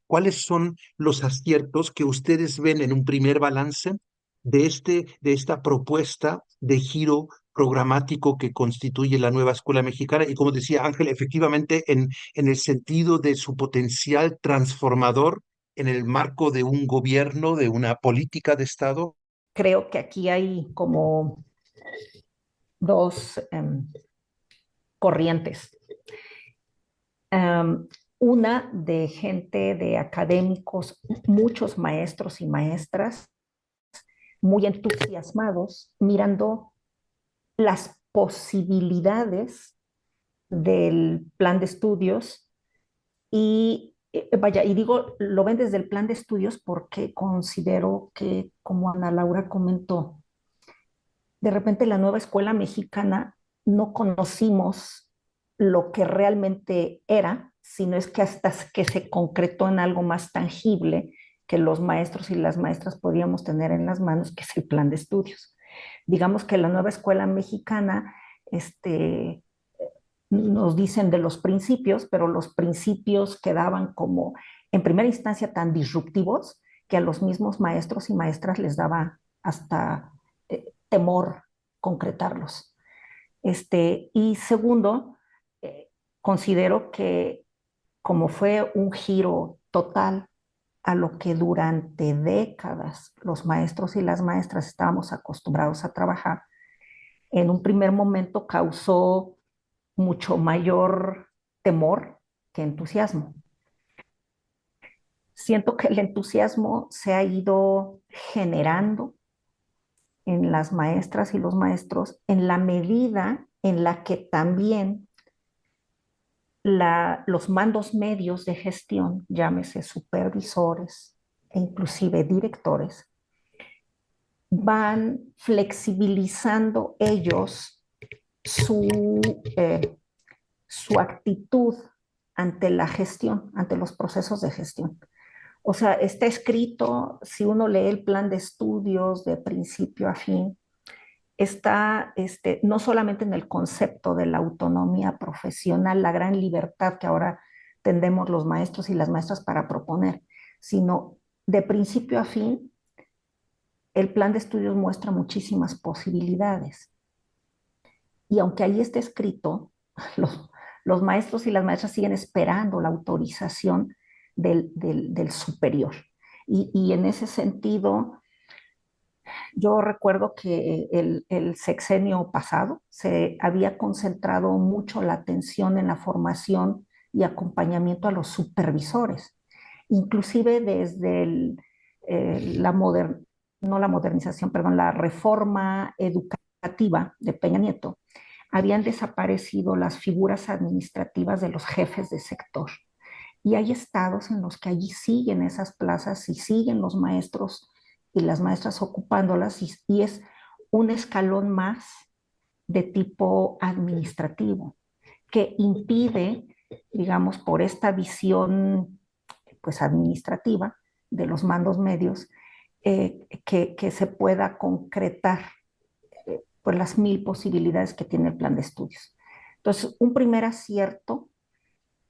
¿cuáles son los aciertos que ustedes ven en un primer balance de esta propuesta de giro programático que constituye la nueva escuela mexicana? Y como decía Ángel, efectivamente en el sentido de su potencial transformador en el marco de un gobierno, de una política de Estado. Creo que aquí hay como dos corrientes. Una de gente, de académicos, muchos maestros y maestras muy entusiasmados, mirando las posibilidades del plan de estudios y vaya, y digo, lo ven desde el plan de estudios porque considero que, como Ana Laura comentó, de repente la nueva escuela mexicana no conocimos lo que realmente era, sino es que hasta que se concretó en algo más tangible que los maestros y las maestras podíamos tener en las manos, que es el plan de estudios. Digamos que la nueva escuela mexicana, nos dicen de los principios, pero los principios quedaban como, en primera instancia, tan disruptivos que a los mismos maestros y maestras les daba hasta temor concretarlos. Y segundo, considero que como fue un giro total a lo que durante décadas los maestros y las maestras estábamos acostumbrados a trabajar, en un primer momento causó mucho mayor temor que entusiasmo. Siento que el entusiasmo se ha ido generando en las maestras y los maestros en la medida en la que también los mandos medios de gestión, llámese supervisores e inclusive directores, van flexibilizando ellos su actitud ante la gestión, ante los procesos de gestión. O sea, está escrito, si uno lee el plan de estudios de principio a fin, está no solamente en el concepto de la autonomía profesional, la gran libertad que ahora tendemos los maestros y las maestras para proponer, sino de principio a fin, el plan de estudios muestra muchísimas posibilidades. Y aunque ahí esté escrito, los maestros y las maestras siguen esperando la autorización del superior. Y en ese sentido, yo recuerdo que el sexenio pasado se había concentrado mucho la atención en la formación y acompañamiento a los supervisores, inclusive desde no la modernización, perdón, la reforma educativa de Peña Nieto, habían desaparecido las figuras administrativas de los jefes de sector. Y hay estados en los que allí siguen esas plazas y siguen los maestros y las maestras ocupándolas y es un escalón más de tipo administrativo que impide, digamos, por esta visión pues administrativa de los mandos medios, que se pueda concretar pues las mil posibilidades que tiene el plan de estudios. Entonces, un primer acierto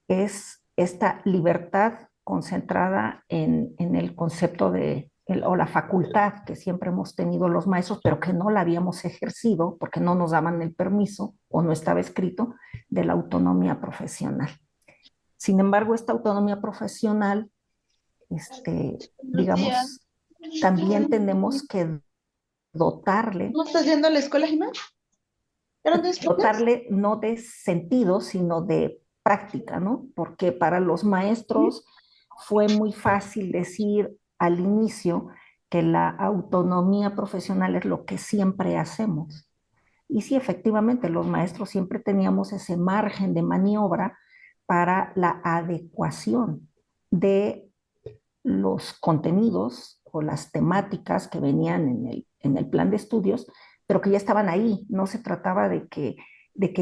es esta libertad concentrada en el concepto o la facultad que siempre hemos tenido los maestros, pero que no la habíamos ejercido porque no nos daban el permiso o no estaba escrito, de la autonomía profesional. Sin embargo, esta autonomía profesional, Buenos días. digamos, también tenemos que dotarle, ¿Cómo estás yendo a la escuela, Jimena? ¿Ya no tienes clases? dotarle no de sentido, sino de práctica, ¿no? Porque para los maestros fue muy fácil decir al inicio que la autonomía profesional es lo que siempre hacemos. Y sí, efectivamente, los maestros siempre teníamos ese margen de maniobra para la adecuación de los contenidos o las temáticas que venían en el plan de estudios, pero que ya estaban ahí. No se trataba de que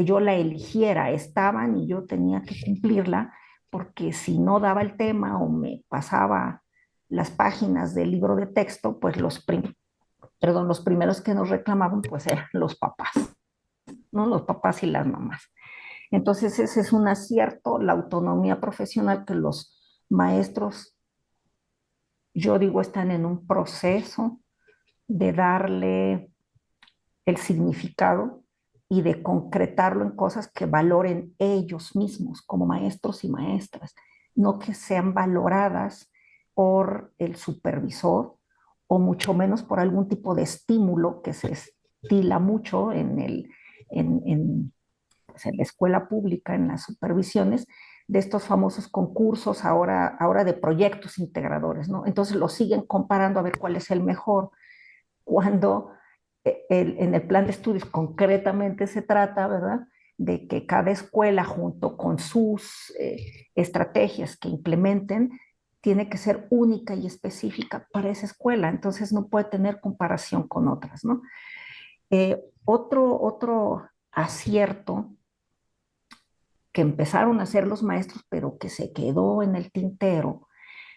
yo la eligiera, estaban y yo tenía que cumplirla, porque si no daba el tema o me pasaba las páginas del libro de texto, pues los primeros que nos reclamaban pues eran los papás, ¿no? Los papás y las mamás. Entonces ese es un acierto, la autonomía profesional que los maestros yo digo, están en un proceso de darle el significado y de concretarlo en cosas que valoren ellos mismos como maestros y maestras, no que sean valoradas por el supervisor o mucho menos por algún tipo de estímulo que se estila mucho en, pues, en la escuela pública, en las supervisiones, de estos famosos concursos ahora de proyectos integradores, ¿no? Entonces lo siguen comparando a ver cuál es el mejor, cuando en el plan de estudios concretamente se trata, ¿verdad?, de que cada escuela junto con sus estrategias que implementen tiene que ser única y específica para esa escuela, entonces no puede tener comparación con otras, ¿no? Otro acierto que empezaron a hacer los maestros, pero que se quedó en el tintero,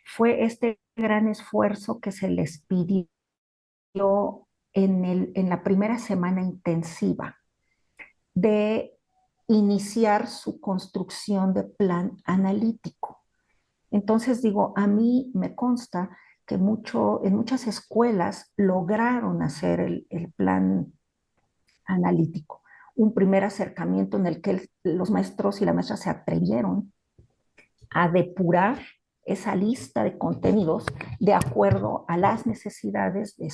fue este gran esfuerzo que se les pidió en la primera semana intensiva de iniciar su construcción de plan analítico. Entonces digo, a mí me consta que en muchas escuelas lograron hacer el plan analítico, un primer acercamiento en el que los maestros y las maestras se atrevieron a depurar esa lista de contenidos de acuerdo a las necesidades de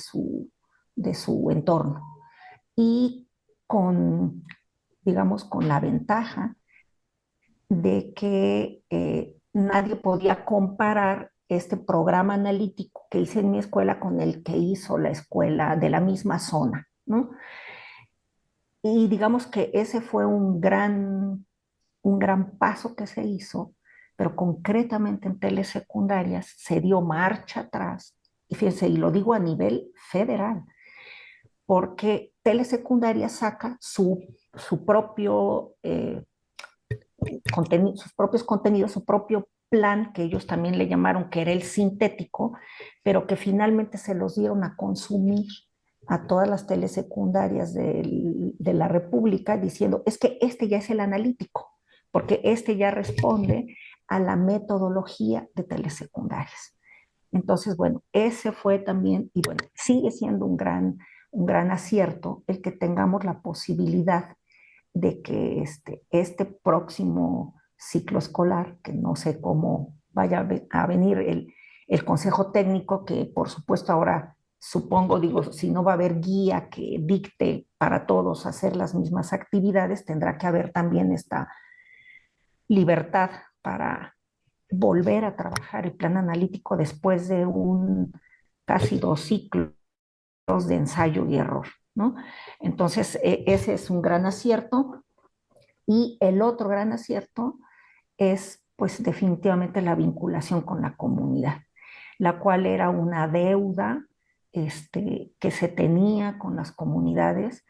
su entorno y con, digamos, con la ventaja de que nadie podía comparar este programa analítico que hice en mi escuela con el que hizo la escuela de la misma zona, ¿no? Y digamos que ese fue un gran paso que se hizo, pero concretamente en telesecundarias se dio marcha atrás, y fíjense, y lo digo a nivel federal, porque telesecundaria saca su propio sus propios contenidos, su propio plan, que ellos también le llamaron que era el sintético, pero que finalmente se los dieron a consumir a todas las telesecundarias de la República, diciendo, es que este ya es el analítico, porque este ya responde a la metodología de telesecundarias. Entonces, bueno, ese fue también, y bueno, sigue siendo un gran acierto el que tengamos la posibilidad de que este próximo ciclo escolar, que no sé cómo vaya a venir el consejo técnico, que por supuesto ahora supongo, digo, si no va a haber guía que dicte para todos hacer las mismas actividades, tendrá que haber también esta libertad para volver a trabajar el plan analítico después de casi 2 ciclos de ensayo y error, ¿no? Entonces, ese es un gran acierto. Y el otro gran acierto es, pues, definitivamente la vinculación con la comunidad, la cual era una deuda que se tenía con las comunidades,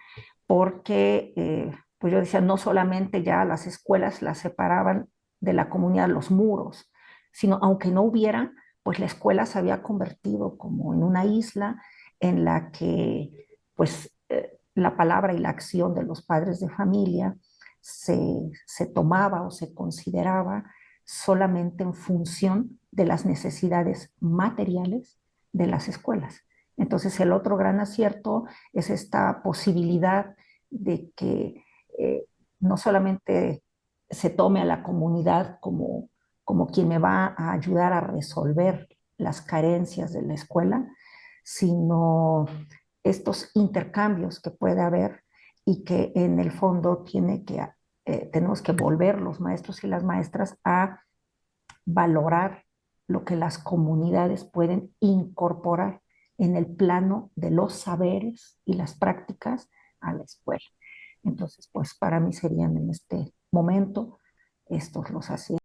porque, pues yo decía, no solamente ya las escuelas las separaban de la comunidad los muros, sino aunque no hubiera, pues la escuela se había convertido como en una isla en la que, pues, la palabra y la acción de los padres de familia se tomaba o se consideraba solamente en función de las necesidades materiales de las escuelas. Entonces, el otro gran acierto es esta posibilidad de que no solamente se tome a la comunidad como quien me va a ayudar a resolver las carencias de la escuela, sino estos intercambios que puede haber y que en el fondo tenemos que volver los maestros y las maestras a valorar lo que las comunidades pueden incorporar en el plano de los saberes y las prácticas a la escuela. Entonces, pues para mí serían en este momento estos los aciertos